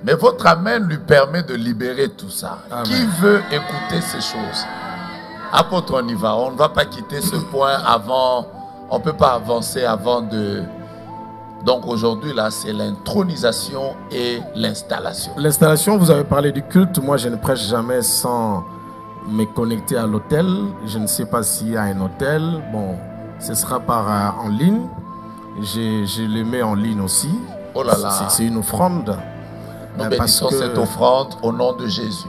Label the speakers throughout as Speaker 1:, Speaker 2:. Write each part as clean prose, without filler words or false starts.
Speaker 1: Mais votre Amen lui permet de libérer tout ça.
Speaker 2: Amen.
Speaker 1: Qui veut écouter ces choses? Apôtre, on y va. On ne va pas quitter ce point avant. On ne peut pas avancer avant de... Donc aujourd'hui, là, c'est l'intronisation et l'installation.
Speaker 2: L'installation, vous avez parlé du culte. Moi, je ne prêche jamais sans me connecter à l'hôtel. Je ne sais pas s'il y a un hôtel. Bon, ce sera en ligne. Je le mets en ligne aussi.
Speaker 1: Oh là là.
Speaker 2: C'est une offrande.
Speaker 1: Nous bénissons cette offrande au nom de Jésus.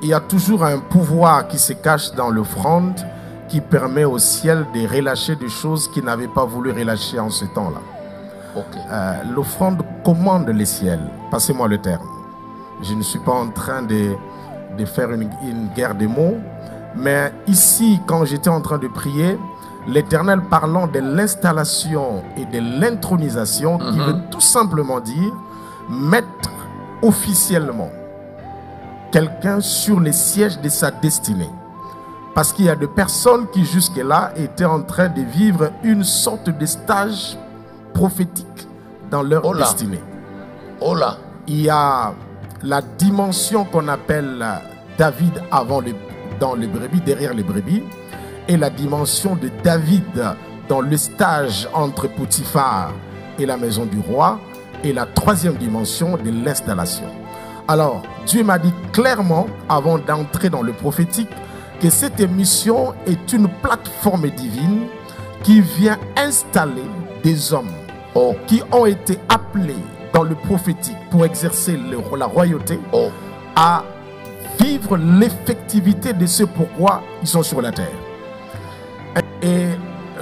Speaker 2: Il y a toujours un pouvoir qui se cache dans l'offrande qui permet au ciel de relâcher des choses qu'il n'avait pas voulu relâcher en ce temps-là.
Speaker 1: Okay.
Speaker 2: L'offrande commande les ciels. Passez-moi le terme. Je ne suis pas en train de faire une guerre des mots. Mais ici, quand j'étais en train de prier, l'Éternel parlant de l'installation et de l'intronisation, qui veut tout simplement dire mettre officiellement quelqu'un sur les sièges de sa destinée. Parce qu'il y a des personnes qui jusque-là étaient en train de vivre une sorte de stage prophétique dans leur destinée.
Speaker 1: Oh là.
Speaker 2: Il y a la dimension qu'on appelle David dans les brebis, derrière les brebis, et la dimension de David dans le stage entre Potiphar et la maison du roi, et la troisième dimension de l'installation. Alors, Dieu m'a dit clairement, avant d'entrer dans le prophétique, que cette émission est une plateforme divine qui vient installer des hommes qui ont été appelés dans le prophétique pour exercer la royauté à vivre l'effectivité de ce pourquoi ils sont sur la terre. Et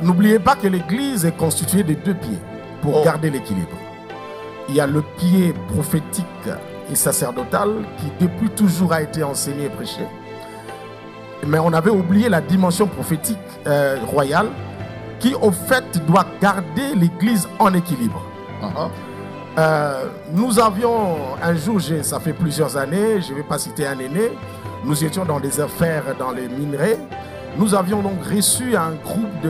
Speaker 2: n'oubliez pas que l'Église est constituée de deux pieds pour garder l'équilibre. Il y a le pied prophétique et sacerdotal qui depuis toujours a été enseigné et prêché. Mais on avait oublié la dimension prophétique royale qui au fait doit garder l'Église en équilibre. Nous avions un jour, ça fait plusieurs années, je ne vais pas citer un aîné, nous étions dans des affaires dans les minerais. Nous avions donc reçu un groupe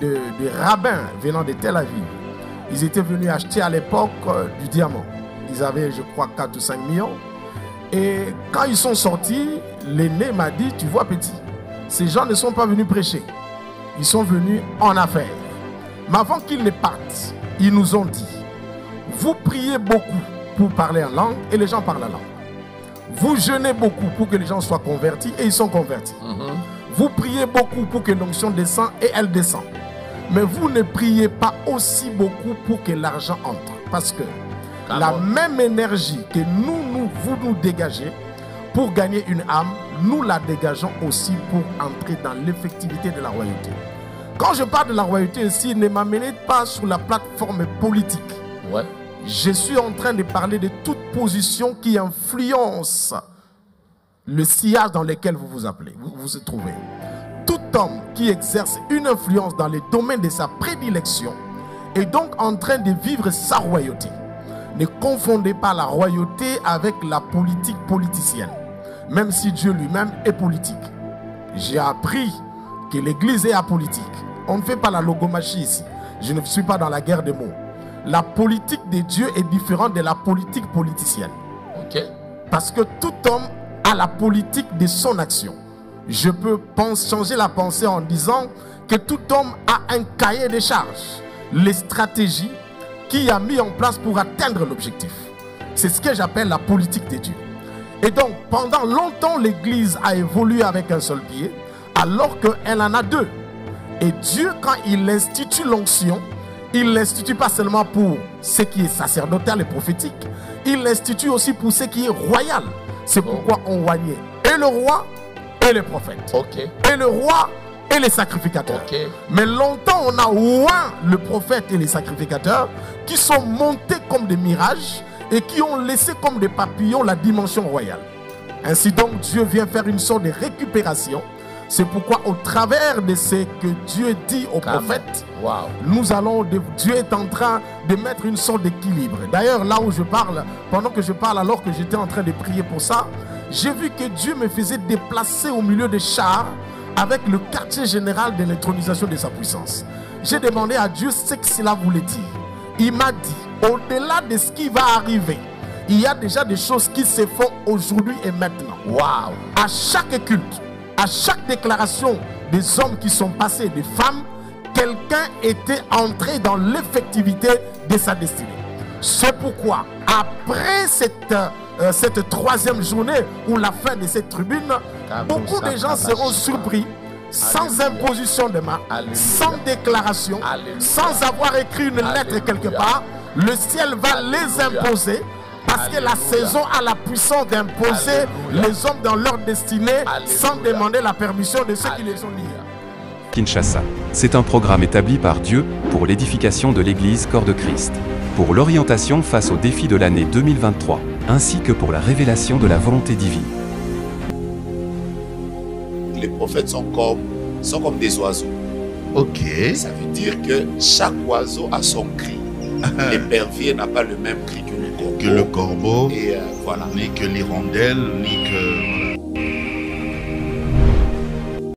Speaker 2: de rabbins venant de Tel Aviv. Ils étaient venus acheter à l'époque du diamant. Ils avaient, je crois, 4 ou 5 millions. Et quand ils sont sortis, l'aîné m'a dit, tu vois petit, ces gens ne sont pas venus prêcher. Ils sont venus en affaires. Mais avant qu'ils ne partent, ils nous ont dit, vous priez beaucoup pour parler en langue et les gens parlent la langue. Vous jeûnez beaucoup pour que les gens soient convertis et ils sont convertis. Vous priez beaucoup pour que l'onction descende et elle descend. Mais vous ne priez pas aussi beaucoup pour que l'argent entre. Parce que la même énergie que vous nous dégagez pour gagner une âme, nous la dégageons aussi pour entrer dans l'effectivité de la royauté. Quand je parle de la royauté ici, ne m'amenez pas sur la plateforme politique.
Speaker 1: Ouais.
Speaker 2: Je suis en train de parler de toute position qui influence le sillage dans lequel vous vous appelez, vous vous trouvez. Tout homme qui exerce une influence dans les domaines de sa prédilection est donc en train de vivre sa royauté. Ne confondez pas la royauté avec la politique politicienne, même si Dieu lui-même est politique. J'ai appris que l'Église est apolitique. On ne fait pas la logomachie ici. Je ne suis pas dans la guerre des mots. La politique de Dieu est différente de la politique politicienne. Parce que tout homme a la politique de son action. Je peux changer la pensée en disant que tout homme a un cahier de charges, les stratégies qu'il a mis en place pour atteindre l'objectif. C'est ce que j'appelle la politique de Dieu. Et donc, pendant longtemps, l'Église a évolué avec un seul pied, alors qu'elle en a deux. Et Dieu, quand il institue l'onction, il ne l'institue pas seulement pour ce qui est sacerdotal et prophétique, il l'institue aussi pour ce qui est royal. C'est pourquoi on voyait et le roi et les prophètes. Et le roi et les sacrificateurs. Mais longtemps, on a oint le prophète et les sacrificateurs qui sont montés comme des mirages et qui ont laissé comme des papillons la dimension royale. Ainsi donc, Dieu vient faire une sorte de récupération. C'est pourquoi au travers de ce que Dieu dit aux prophètes, Dieu est en train de mettre une sorte d'équilibre. D'ailleurs, là où je parle, pendant que je parle, alors que j'étais en train de prier pour ça, j'ai vu que Dieu me faisait déplacer au milieu des chars avec le quartier général de l'intronisation de sa puissance. J'ai demandé à Dieu ce que cela voulait dire. Il m'a dit, au-delà de ce qui va arriver, il y a déjà des choses qui se font aujourd'hui et maintenant.
Speaker 1: Wow.
Speaker 2: À chaque culte, à chaque déclaration des hommes qui sont passés, des femmes, quelqu'un était entré dans l'effectivité de sa destinée. C'est pourquoi, après cette troisième journée ou la fin de cette tribune, beaucoup de gens seront surpris, sans imposition de main, sans déclaration, sans avoir écrit une lettre quelque part. Le ciel va les imposer, parce que la saison a la puissance d'imposer les hommes dans leur destinée sans demander la permission de ceux qui les ont liés.
Speaker 3: Kinshasa. C'est un programme établi par Dieu pour l'édification de l'Église Corps de Christ, pour l'orientation face aux défis de l'année 2023, ainsi que pour la révélation de la volonté divine.
Speaker 1: Les prophètes sont comme des oiseaux.
Speaker 4: Ok.
Speaker 1: Ça veut dire que chaque oiseau a son cri. L'épervier n'a pas le même cri que le corbeau.
Speaker 4: Que le corbeau,
Speaker 1: et voilà.
Speaker 4: ni que l'hirondelle, ni que